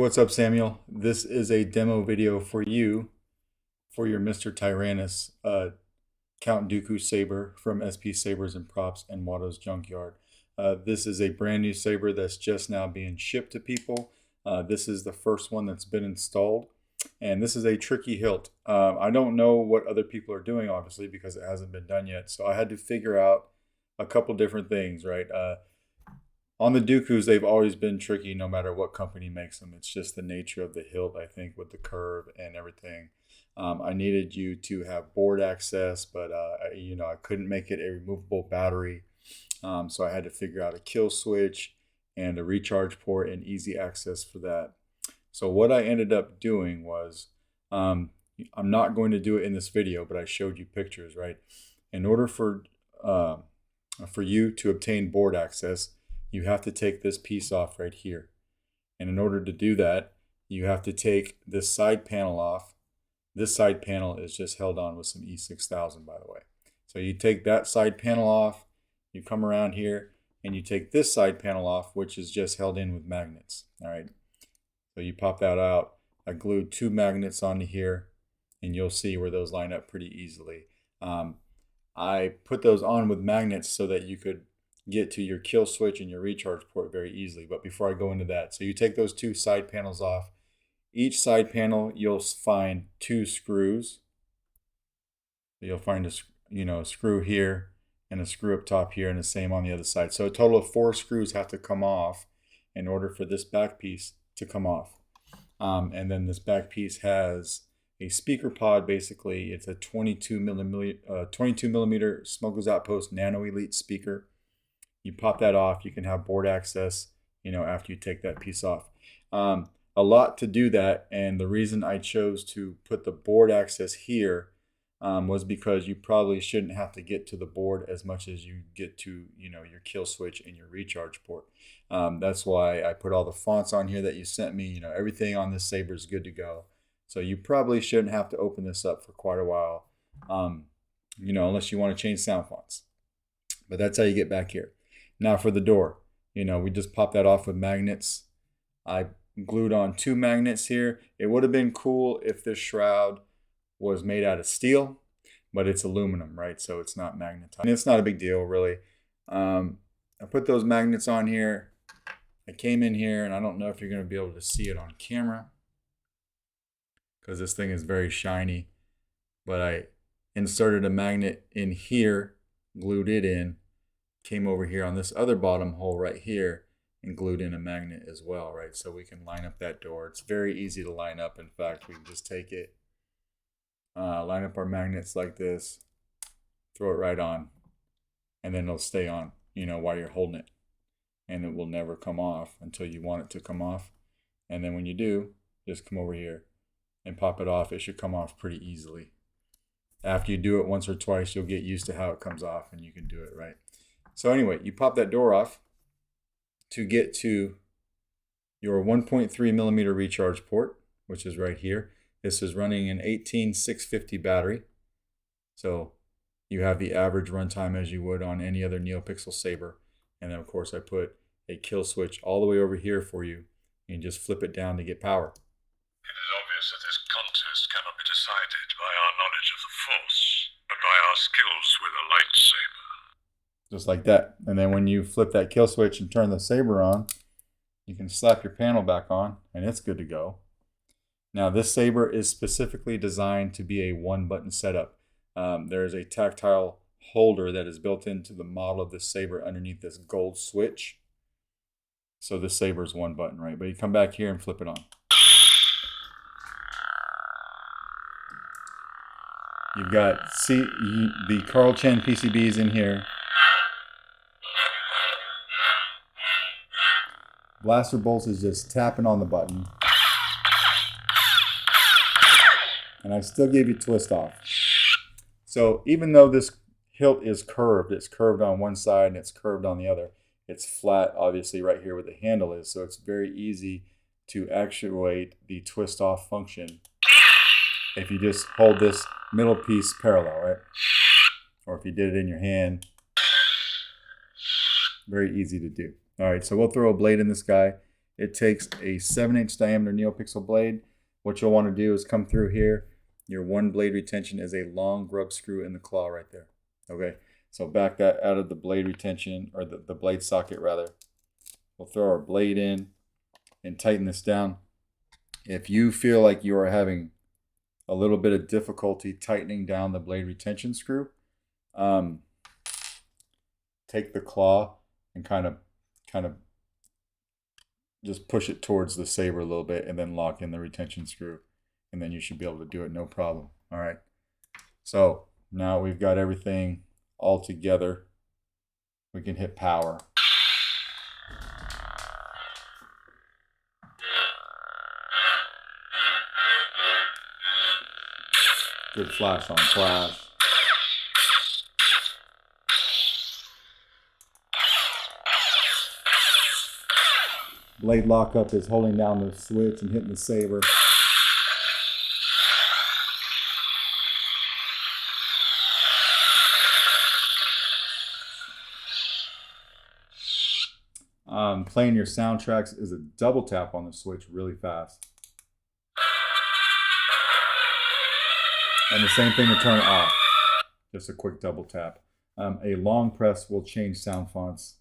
what's up, Samuel? This is a demo video for you for your Mr. Tyranus Count Dooku Saber from SP Sabers and Props and Watto's Junkyard. This is a brand new saber that's just now being shipped to people. This is the first one that's been installed, and this is a tricky hilt. I don't know what other people are doing, obviously, because it hasn't been done yet. So I had to figure out a couple different things, right? On the Dookus, they've always been tricky no matter what company makes them. It's just the nature of the hilt, I think, with the curve and everything. I needed you to have board access, but I couldn't make it a removable battery. So I had to figure out a kill switch and a recharge port and easy access for that. So what I ended up doing was, I'm not going to do it in this video, but I showed you pictures, right? In order for you to obtain board access, you have to take this piece off right here. And in order to do that, you have to take this side panel off. This side panel is just held on with some E6000, by the way. So you take that side panel off, you come around here, and you take this side panel off, which is just held in with magnets. All right. So you pop that out. I glued 2 magnets onto here, and you'll see where those line up pretty easily. I put those on with magnets so that you could get to your kill switch and your recharge port very easily. But before I go into that, so you take those 2 side panels off. Each side panel, you'll find 2 screws. You'll find a screw here and a screw up top here, and the same on the other side. So a total of 4 screws have to come off in order for this back piece to come off. And then this back piece has a speaker pod. Basically, it's a 22 millimeter Smokers Outpost Nano Elite speaker. You pop that off, you can have board access, after you take that piece off. A lot to do that, and the reason I chose to put the board access here was because you probably shouldn't have to get to the board as much as you get to, your kill switch and your recharge port. That's why I put all the fonts on here that you sent me. Everything on this saber is good to go. So you probably shouldn't have to open this up for quite a while, unless you want to change sound fonts. But that's how you get back here. Now for the door, we just pop that off with magnets. I glued on 2 magnets here. It would have been cool if this shroud was made out of steel, but it's aluminum, right? So it's not magnetized. And it's not a big deal, really. I put those magnets on here. I came in here, and I don't know if you're going to be able to see it on camera because this thing is very shiny, but I inserted a magnet in here, glued it in, came over here on this other bottom hole right here and glued in a magnet as well, right? So we can line up that door. It's very easy to line up. In fact, we can just take it, line up our magnets like this, throw it right on, and then it'll stay on, while you're holding it. And it will never come off until you want it to come off. And then when you do, just come over here and pop it off. It should come off pretty easily. After you do it once or twice, you'll get used to how it comes off and you can do it, right? So anyway, you pop that door off to get to your 1.3 millimeter recharge port, which is right here. This is running an 18650 battery. So you have the average runtime as you would on any other Neopixel saber. And then of course I put a kill switch all the way over here for you. You can just flip it down to get power. It is obvious that this contest cannot be decided by our knowledge of the Force, but by our skills with a lightsaber. Just like that. And then when you flip that kill switch and turn the saber on, you can slap your panel back on and it's good to go. Now this saber is specifically designed to be a 1-button setup. There is a tactile holder that is built into the model of this saber underneath this gold switch. So this saber is 1 button, right? But you come back here and flip it on. You've got the Carl Chen PCBs in here. Blaster bolts is just tapping on the button. And I still gave you twist off. So even though this hilt is curved, it's curved on one side and it's curved on the other. It's flat, obviously, right here where the handle is. So it's very easy to actuate the twist off function if you just hold this middle piece parallel, right? Or if you did it in your hand. Very easy to do. All right, so we'll throw a blade in this guy. it takes a 7-inch diameter Neopixel blade. What you'll want to do is come through here. Your one blade retention is a long grub screw in the claw right there. Okay, so back that out of the blade retention, or the blade socket rather. We'll throw our blade in and tighten this down. If you feel like you are having a little bit of difficulty tightening down the blade retention screw, take the claw and kind of just push it towards the saber a little bit and then lock in the retention screw, and then you should be able to do it no problem. All right, so now we've got everything all together. We can hit power. Good flash on flash. Blade lockup is holding down the switch and hitting the saber. Playing your soundtracks is a double tap on the switch really fast. And the same thing to turn it off. Just a quick double tap. A long press will change sound fonts.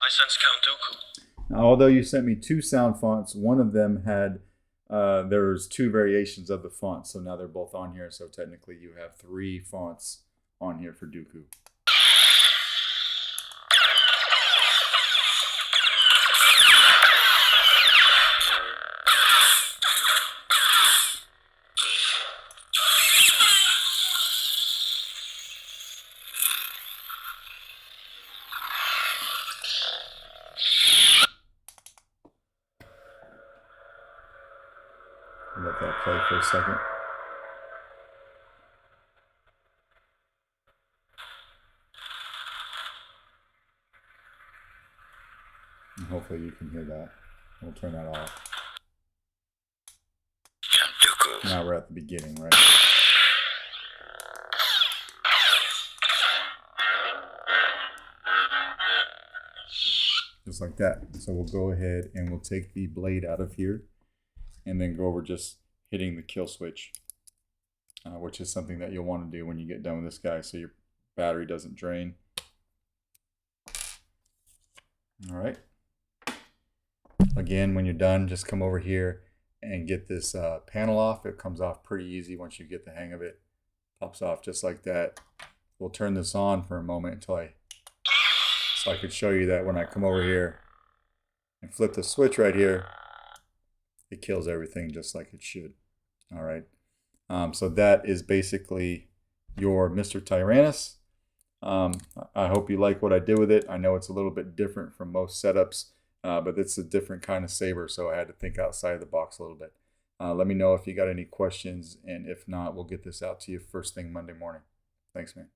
I sense Count Dooku. Now, although you sent me 2 sound fonts, one of them had there's 2 variations of the font, so now they're both on here. So technically, you have 3 fonts on here for Dooku. Let that play for a second. And hopefully you can hear that. We'll turn that off. Now we're at the beginning, right? Just like that. So we'll go ahead and we'll take the blade out of here and then go over just hitting the kill switch, which is something that you'll want to do when you get done with this guy so your battery doesn't drain. All right. Again, when you're done, just come over here and get this panel off. It comes off pretty easy once you get the hang of it. Pops off just like that. We'll turn this on for a moment so I could show you that when I come over here and flip the switch right here, it kills everything just like it should. All right. So that is basically your Mr. Tyranus. I hope you like what I did with it. I know it's a little bit different from most setups, but it's a different kind of saber, so I had to think outside the box a little bit. Let me know if you got any questions, and if not, we'll get this out to you first thing Monday morning. Thanks, man.